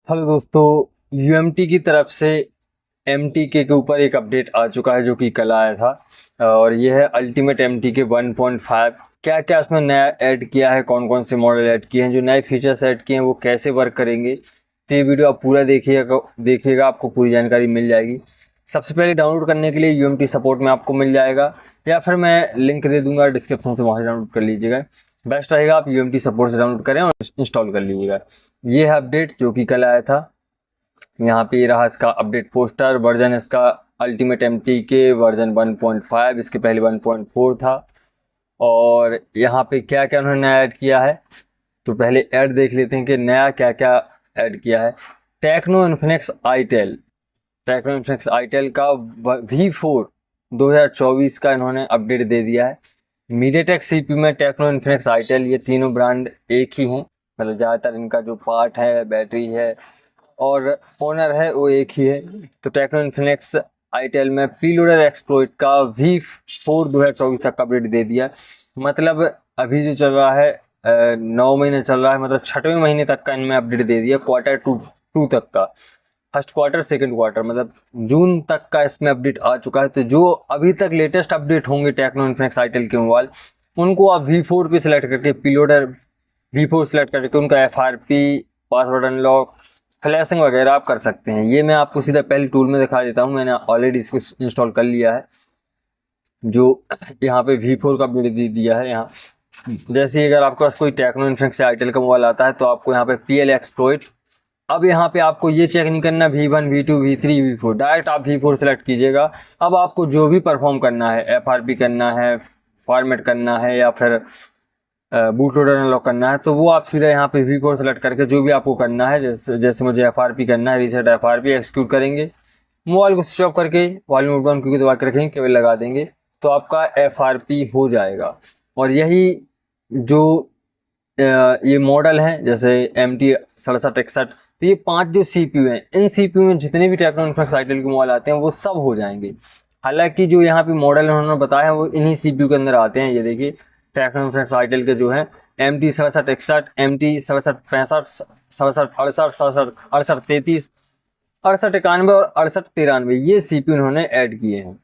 Hello दोस्तों, UMT की तरफ से एमटीके के ऊपर एक अपडेट आ चुका है जो कि कल आया था और यह है अल्टीमेट एमटीके 1.5। क्या क्या इसमें नया ऐड किया है, कौन कौन से मॉडल ऐड किए हैं, जो नए फीचर्स ऐड किए हैं वो कैसे वर्क करेंगे। तो ये वीडियो आप पूरा देखिएगा आपको पूरी जानकारी मिल जाएगी। सबसे पहले डाउनलोड करने के लिए यूएमटी सपोर्ट में आपको मिल जाएगा या फिर मैं लिंक दे दूंगा डिस्क्रिप्शन से, वहाँ से डाउनलोड कर लीजिएगा। बेस्ट रहेगा आप यूएमटी सपोर्ट से डाउनलोड करें और इंस्टॉल कर लीजिएगा। ये है अपडेट जो कि कल आया था। यहाँ पे रहा इसका अपडेट पोस्टर। वर्जन इसका अल्टीमेट एमटीके वर्जन 1.5, इसके पहले 1.4 था। और यहाँ पे क्या क्या उन्होंने नया ऐड किया है तो पहले ऐड देख लेते हैं कि नया क्या क्या ऐड किया है। टेक्नो इन्फिनिक्स आई10 का V4 2024 का इन्होंने अपडेट दे दिया है। मीडियाटेक सीपीयू में टेक्नो इन्फिनिक्स आई10, ये तीनों ब्रांड एक ही हैं, मतलब ज़्यादातर इनका जो पार्ट है, बैटरी है और ओनर है वो एक ही है। तो टेक्नो इन्फिनिक्स आई10 में प्रीलोडर एक्सप्लोइट का V4 2024 तक का अपडेट दे दिया। मतलब अभी जो चल रहा है 9 महीने चल रहा है, मतलब 6वें महीने तक का इनमें अपडेट दे दिया। क्वार्टर 2 तक का, फर्स्ट क्वार्टर सेकंड क्वार्टर, मतलब जून तक का इसमें अपडेट आ चुका है। तो जो अभी तक लेटेस्ट अपडेट होंगे टेक्नो इन्फिनिक्स आई10 के मोबाइल, उनको आप V4 पे सिलेक्ट करके प्रीलोडर V4 सिलेक्ट करके उनका FRP, पासवर्ड अनलॉक, फ्लैशिंग वगैरह आप कर सकते हैं। ये मैं आपको सीधा पहले टूल में दिखा देता हूँ, मैंने ऑलरेडी इसको इंस्टॉल कर लिया है। जो यहाँ पे V4 का अपडेट दे दिया है। यहाँ जैसे अगर आपके पास कोई टेक्नो इन्फिनिक्स आई10 का मोबाइल आता है तो आपको यहाँ पे PL एक्सप्लोइट, अब यहाँ पे आपको ये चेक नहीं करना V1 V2 V3 V4, direct आप V4 सेलेक्ट कीजिएगा। अब आपको जो भी परफॉर्म करना है, FRP करना है, फॉर्मेट करना है या फिर बूट लोडर अनलॉक करना है, तो वो आप सीधा यहाँ पे V4 सेलेक्ट करके जो भी आपको करना है, जैसे मुझे FRP करना है, रीसेट FRP एक्सिक्यूट करेंगे। मोबाइल को स्विच ऑफ करके वॉल्यूम अप डाउन की दबा के रखेंगे, केबल लगा देंगे तो आपका FRP हो जाएगा। और यही जो ये मॉडल है जैसे MT 6761, तो ये 5 जो CPU हैं, इन CPU में जितने भी टेक्नो इन्फिनिक्स आई10 के मोबाइल आते हैं वो सब हो जाएंगे। हालांकि जो यहाँ पे मॉडल उन्होंने बताया है वो इन्हीं CPU के अंदर आते हैं। ये देखिए टेक्नो इन्फिनिक्स आई10 के जो है MT 6761, MT 6765, 6768, 6768, 33, 6891 और 6893, ये CPU इन्होंने ऐड किए हैं।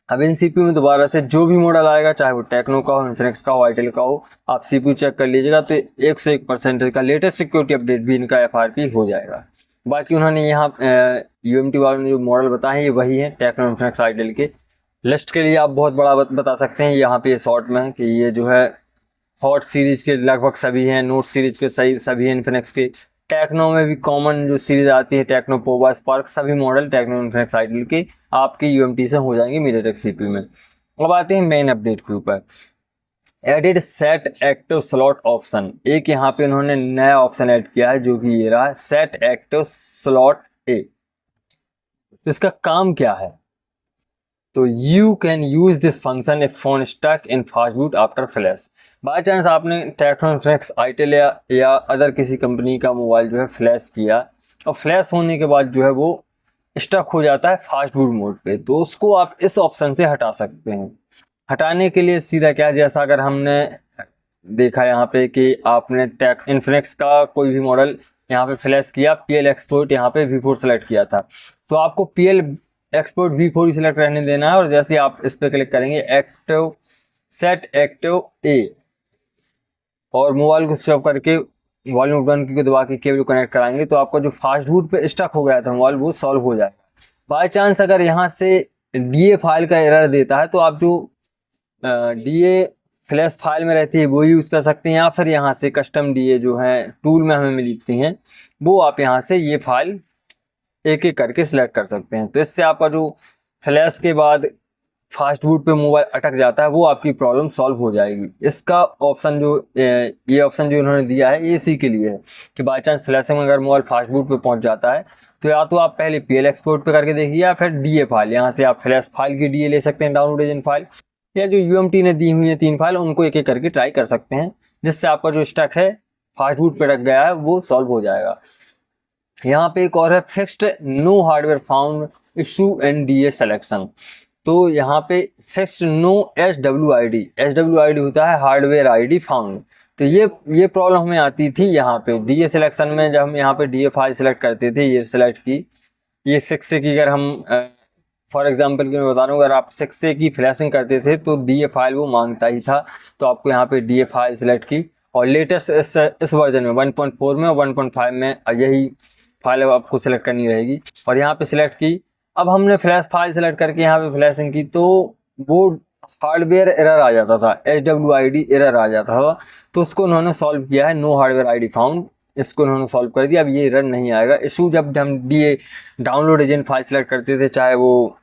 अब इन CPU में दोबारा से जो भी मॉडल आएगा, चाहे वो टेक्नो का हो, इन्फिनिक्स का हो, आई10 का हो, आप CPU चेक कर लीजिएगा तो 101% का लेटेस्ट सिक्योरिटी अपडेट भी इनका FRP हो जाएगा। बाकी उन्होंने यहाँ UMT वालों ने जो मॉडल बताए ये वही है टेक्नो इन्फिनिक्स आई10 के। लिस्ट के लिए आप बहुत बड़ा बता सकते हैं, यहाँ पे शॉर्ट में है कि ये जो है हॉट सीरीज के लगभग सभी हैं, नोट सीरीज के सभी हैं इन्फिनिक्स के। टेक्नो में भी कॉमन जो सीरीज आती है टेक्नो पोवा, स्पार्क, सभी मॉडल टेक्नो इन्फिनिक्स आई10 के आपके यूएमटी से हो जाएंगे मीडियाटेक सीपीयू में। अब आते हैं मेन अपडेट के ऊपर। Added set active slot option, एक यहाँ पे उन्होंने नया ऑप्शन ऐड किया है जो कि ये रहा सेट एक्टिव स्लॉट ए। तो इसका काम क्या है, तो you can use this function if phone stuck in fast boot after flash. By chance आपने टेक्नो इन्फिनिक्स आई10 या अदर किसी कंपनी का मोबाइल जो है फ्लैश किया और फ्लैश होने के बाद जो है वो स्टक हो जाता है फास्ट बूट मोड पे, तो उसको आप इस ऑप्शन से हटा सकते हैं। हटाने के लिए सीधा क्या, जैसा अगर हमने देखा यहाँ पे कि आपने टेक इन्फिनिक्स का कोई भी मॉडल यहाँ पे फ्लैश किया, PL एक्सपोर्ट यहाँ पे V4 सेलेक्ट किया था, तो आपको PL एक्सपोर्ट V4 ही सिलेक्ट रहने देना है। और जैसे आप इस पर क्लिक करेंगे एक्टिव सेट एक्टिव ए और मोबाइल को स्विच ऑफ करके वॉल्यूम डाउन की दबा के केबल कनेक्ट कराएंगे तो आपका जो फास्ट बूट पे स्टक हो गया था मोबाइल वो सॉल्व हो जाएगा। बाय चांस अगर यहाँ से DA फाइल का एरर देता है तो आप जो DA फ्लैश फाइल में रहती है वो यूज़ कर सकते हैं, या फिर यहाँ से कस्टम DA जो है टूल में हमें मिलती हैं वो आप यहाँ से ये फाइल एक एक करके सिलेक्ट कर सकते हैं। तो इससे आपका जो फ्लैश के बाद फास्ट बूट पे मोबाइल अटक जाता है वो आपकी प्रॉब्लम सॉल्व हो जाएगी। इसका ऑप्शन जो ये ऑप्शन जो इन्होंने दिया है ये इसी के लिए है कि बाई चांस फ्लैशिंग में अगर मोबाइल फास्ट बूट पे पहुंच जाता है तो या तो आप पहले PL एक्सपोर्ट पे करके देखिए या फिर DA फाइल, यहाँ से आप फ्लैश फाइल की DA ले सकते हैं, डाउनलोड एजेंट फाइल, या जो UMT ने दी हुई है 3 फाइल उनको एक एक करके ट्राई कर सकते हैं, जिससे आपका जो स्टक है फास्ट बूट पे रख गया है वो सॉल्व हो जाएगा। यहाँ पे एक और है fixed no hardware found issue and DA selection. तो यहाँ पे फिक्स्ड नो SWID होता है हार्डवेयर ID फाउंड, तो ये प्रॉब्लम हमें आती थी यहाँ पे डीए सिलेक्शन में। जब हम यहाँ पे डीए फाइल सिलेक्ट करते थे, ये सिलेक्ट की, ये 6A की, अगर हम फॉर एग्जांपल की मैं बता रहा हूँ, अगर आप 6A की फ्लैशिंग करते थे तो डीए फाइल वो मांगता ही था। तो आपको यहाँ पे डीए फाइल सिलेक्ट की और लेटेस्ट इस वर्जन में 1.4 में और 1.5 में यही फाइल आपको सिलेक्ट करनी रहेगी। और यहाँ पे सिलेक्ट की, अब हमने फ्लैश फाइल सिलेक्ट करके यहाँ पे फ्लैशिंग की तो वो हार्डवेयर एरर आ जाता था, HWID एरर आ जाता था। तो उसको उन्होंने सॉल्व किया है, नो हार्डवेयर ID फाउंड, इसको उन्होंने सॉल्व कर दिया। अब ये एरर नहीं आएगा। इशू जब हम DA download agent file select करते थे, चाहे वो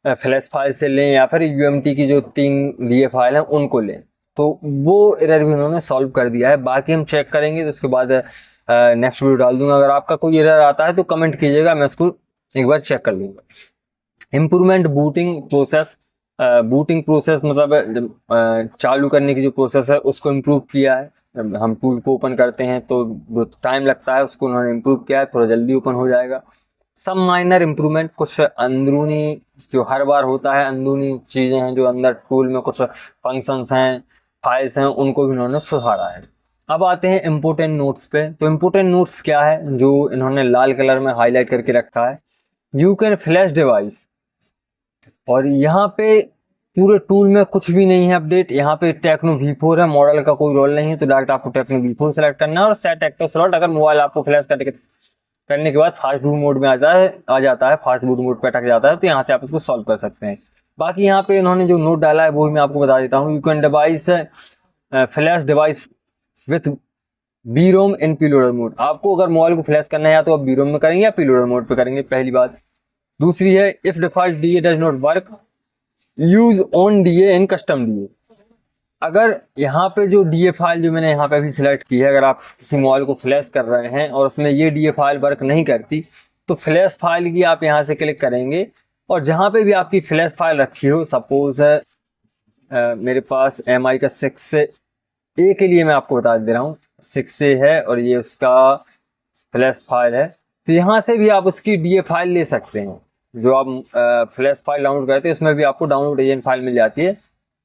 फ्लैश फाइल से लें या फिर UMT की जो 3 डीए फाइल हैं उनको लें, तो वो एरर भी उन्होंने सॉल्व कर दिया है। बाकी हम चेक करेंगे तो उसके बाद नेक्स्ट वीडियो डाल दूंगा। अगर आपका कोई एरर आता है तो कमेंट कीजिएगा, मैं उसको एक बार चेक कर लूँगा। Improvement booting process, booting process मतलब चालू करने की जो प्रोसेस है उसको इम्प्रूव किया है। हम टूल को ओपन करते हैं तो जो टाइम लगता है उसको उन्होंने इम्प्रूव किया है, थोड़ा जल्दी ओपन हो जाएगा। सम माइनर इम्प्रूवमेंट, कुछ अंदरूनी जो हर बार होता है, अंदरूनी चीज़ें हैं जो अंदर टूल में कुछ फंक्शंस हैं, फाइल्स हैं, उनको भी उन्होंने सुधारा है। अब आते हैं इम्पोर्टेंट नोट्स पे। तो इम्पोर्टेंट नोट्स क्या है, जो इन्होंने लाल कलर में हाईलाइट करके रखा है, यू कैन फ्लैश डिवाइस। और यहाँ पे पूरे टूल में कुछ भी नहीं है अपडेट। यहाँ पे टेक्नो V4 है, मॉडल का कोई रोल नहीं है, तो डायरेक्ट आपको टेक्नो V4 सेलेक्ट करना है और सेट एक्टिव स्लॉट। अगर मोबाइल आपको फ्लैश करने के बाद फास्ट बूट मोड में आ जाता है, फास्ट बूट मोड पे अटक जाता है, तो यहाँ से आप इसको सॉल्व कर सकते हैं। बाकी यहाँ पे इन्होंने जो नोट डाला है वो भी मैं आपको बता देता हूँ। You can device flash device with BROM in preloader mode. आपको अगर मोबाइल को फ्लैश करना है या तो आप BROM में करेंगे या पीलोडर मोड पे करेंगे, पहली बात। दूसरी है, if default DA does not work, use on DA in custom DA। अगर यहाँ पे जो DA फाइल जो मैंने यहाँ पे अभी सिलेक्ट की है, अगर आप किसी मोबाइल को फ्लैश कर रहे हैं और उसमें ये DA फाइल वर्क नहीं करती, तो फ्लैश फाइल की आप यहाँ से क्लिक करेंगे और जहाँ पे भी आपकी फ्लैश फाइल रखी हो, सपोज मेरे पास MI का 6A के लिए मैं आपको बता दे रहा हूँ, 6A है और ये उसका फ्लैश फाइल है, तो यहाँ से भी आप उसकी DA फाइल ले सकते हैं। जो आप फ्लैश फाइल डाउनलोड करते हैं उसमें भी आपको डाउनलोड एजेंट फाइल मिल जाती है,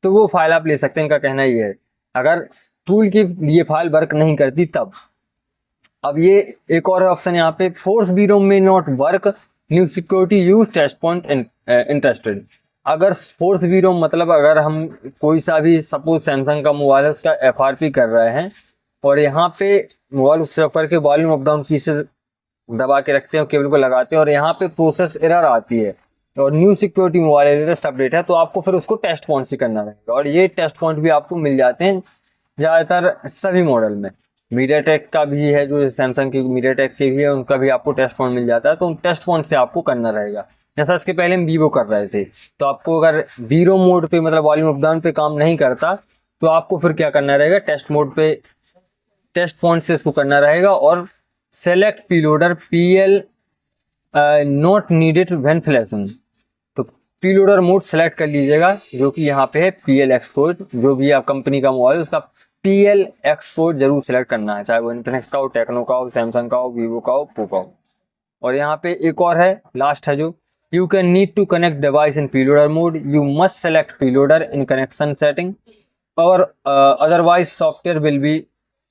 तो वो फाइल आप ले सकते हैं। इनका कहना ये है, अगर टूल की DA फाइल वर्क नहीं करती तब। अब ये एक और ऑप्शन यहाँ पे, फोर्स BROM में not work, new security use test point interested. अगर फोर्स BROM मतलब अगर हम कोई सा भी सपोज सैमसंग का मोबाइल है, उसका FRP कर रहे हैं और यहाँ पे मोबाइल उससे करके वॉल्यूम अप डाउन की से दबा के रखते हैं और केबल को लगाते हैं और यहाँ पे प्रोसेस एरर आती है और new security mobile latest update है, तो आपको फिर उसको टेस्ट पॉइंट से करना रहेगा। और ये टेस्ट पॉइंट भी आपको मिल जाते हैं ज़्यादातर सभी मॉडल में। मीडियाटेक का भी है, जो सैमसंग की मीडियाटेक की भी है, उनका भी आपको टेस्ट पॉइंट मिल जाता है, तो उन टेस्ट पॉइंट से आपको करना रहेगा। जैसा इसके पहले हम वीवो कर रहे थे, तो आपको अगर BROM मोड पे मतलब वॉल्यूम अप डाउन पे काम नहीं करता, तो आपको फिर क्या करना रहेगा, टेस्ट मोड पे टेस्ट पॉइंट से इसको करना रहेगा। और select preloader PL not needed when flashing, तो पीलोडर मोड सेलेक्ट कर लीजिएगा, जो कि यहाँ पे है PL एक्सपोर्ट। जो भी आप कंपनी का मोबाइल उसका PL एक्सपोर्ट जरूर सेलेक्ट करना है, चाहे वो इन्फिनिक्स का हो, टेक्नो का हो, सैमसंग का हो, वीवो का हो, पोको का हो। और यहाँ पे एक और है, लास्ट है, जो you can need to connect device in preloader mode, you must select preloader in connection setting और otherwise software will be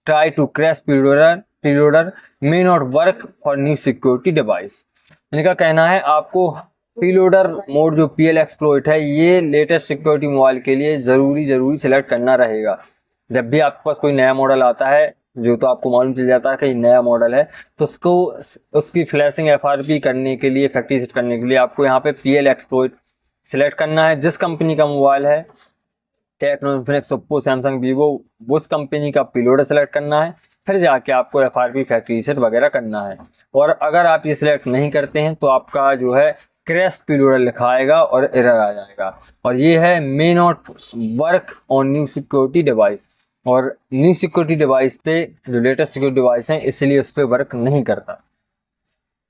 try to crash preloader may not work for new security device. इनका कहना है आपको preloader mode जो PL exploit है, ये latest security mobile के लिए ज़रूरी सेलेक्ट करना रहेगा। जब भी आपके पास कोई नया मॉडल आता है, जो तो आपको मालूम चल जाता है कि नया मॉडल है, तो उसको उसकी फ्लैशिंग FRP करने के लिए, फैक्ट्री सेट करने के लिए आपको यहाँ पे PL एक्सप्लोइट सिलेक्ट करना है। जिस कंपनी का मोबाइल है, Tecno, Infinix, Oppo, Samsung, Vivo, उस कंपनी का पीलोडर सेलेक्ट करना है, फिर जाके आपको FRP फैक्ट्री सेट वगैरह करना है। और अगर आप ये सिलेक्ट नहीं करते हैं तो आपका जो है क्रैश पीलोडर लिखा आएगा और एरर आ जाएगा। और ये है मे not work on new security device, और न्यू सिक्योरिटी डिवाइस पे जो लेटेस्ट सिक्योरिटी डिवाइस हैं, इसलिए उस पर वर्क नहीं करता।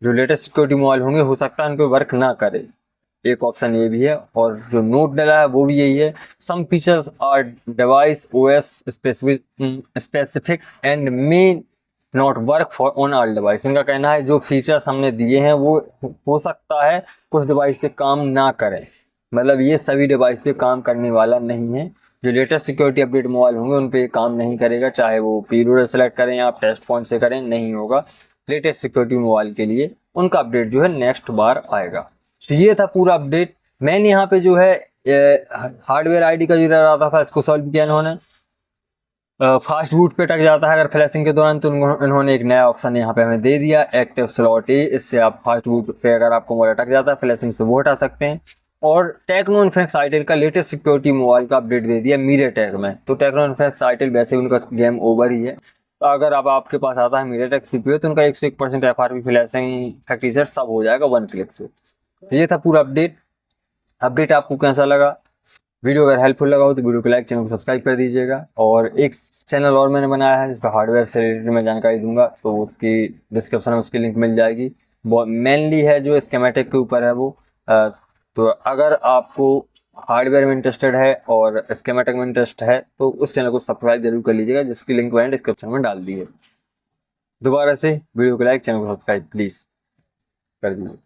जो लेटेस्ट सिक्योरिटी मोबाइल होंगे हो सकता है उन पर वर्क ना करे, एक ऑप्शन ये भी है। और जो नोट डाला है वो भी यही है, some features are device OS specific and may not work for on all devices. इनका कहना है जो फीचर्स हमने दिए हैं वो हो सकता है कुछ डिवाइस पे काम ना करें, मतलब ये सभी डिवाइस पे काम करने वाला नहीं है। जो लेटेस्ट सिक्योरिटी अपडेट मोबाइल होंगे उन पे काम नहीं करेगा, चाहे वो पीरियड सेलेक्ट करें या आप टेस्ट पॉइंट से करें, नहीं होगा। लेटेस्ट सिक्योरिटी मोबाइल के लिए उनका अपडेट जो है नेक्स्ट बार आएगा। तो ये था पूरा अपडेट। मैंने यहाँ पे जो है हार्डवेयर आईडी का जो एरर आता था इसको सॉल्व किया इन्होंने। फास्ट बूट पे अटक जाता है अगर फ्लैशिंग के दौरान, तो इन्होंने एक नया ऑप्शन यहाँ पे हमें दे दिया, एक्टिव स्लॉट ए। इससे आप फास्ट बूट पे अगर आपको मोबाइल अटक जाता है फ्लैशिंग से, वो हटा सकते हैं। और टेक्नो इन्फिनिक्स आईटेल का लेटेस्ट सिक्योरिटी मोबाइल का अपडेट दे दिया मीडियाटेक में। तो टेक्नो इन्फिनिक्स आईटेल वैसे उनका गेम ओवर ही है। तो अगर अब आपके पास आता है मीडियाटेक सीपीयू तो उनका 101% एफआरपी फ्लैशिंग फैक्ट्री सेट सब हो जाएगा 1 क्लिक से। तो ये था पूरा अपडेट आपको कैसा लगा? वीडियो अगर हेल्पफुल लगा हो तो वीडियो को लाइक, चैनल को सब्सक्राइब कर दीजिएगा। और एक चैनल और मैंने बनाया है जिस पर हार्डवेयर से रिलेटेड मैं जानकारी दूंगा, तो उसकी डिस्क्रिप्शन में उसकी लिंक मिल जाएगी। वो मेनली है जो स्कीमेटिक के ऊपर है वो। तो अगर आपको हार्डवेयर में इंटरेस्टेड है और स्कीमेटिक में इंटरेस्ट है तो उस चैनल को सब्सक्राइब जरूर कर लीजिएगा, जिसकी लिंक मैंने डिस्क्रिप्शन में डाल दी है। दोबारा से वीडियो को लाइक, चैनल को सब्सक्राइब प्लीज़ कर दीजिए।